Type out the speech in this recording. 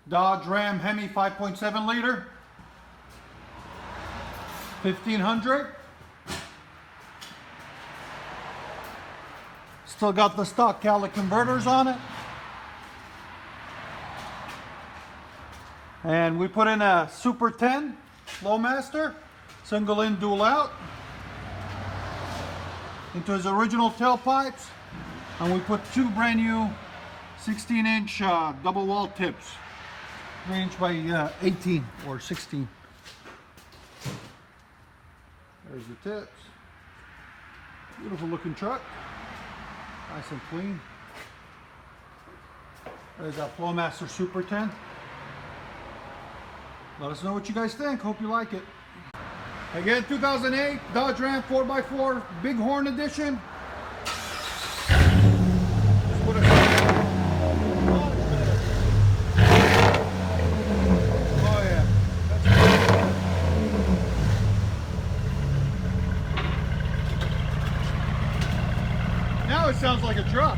Dodge Ram HEMI 5.7 liter. 1500. Still got the stock catalytic converters on it. And we put in a Super 10 Flowmaster, single in, dual out, into his original tailpipes. And we put two brand new 16-inch double wall tips, 3-inch by 18 or 16. There's the tips. Beautiful looking truck. Nice and clean. There's that Flowmaster Super 10. Let us know what you guys think. Hope you like it. Again, 2008 Dodge Ram 4x4 Bighorn Edition. Just put a oh yeah. Now it sounds like a truck.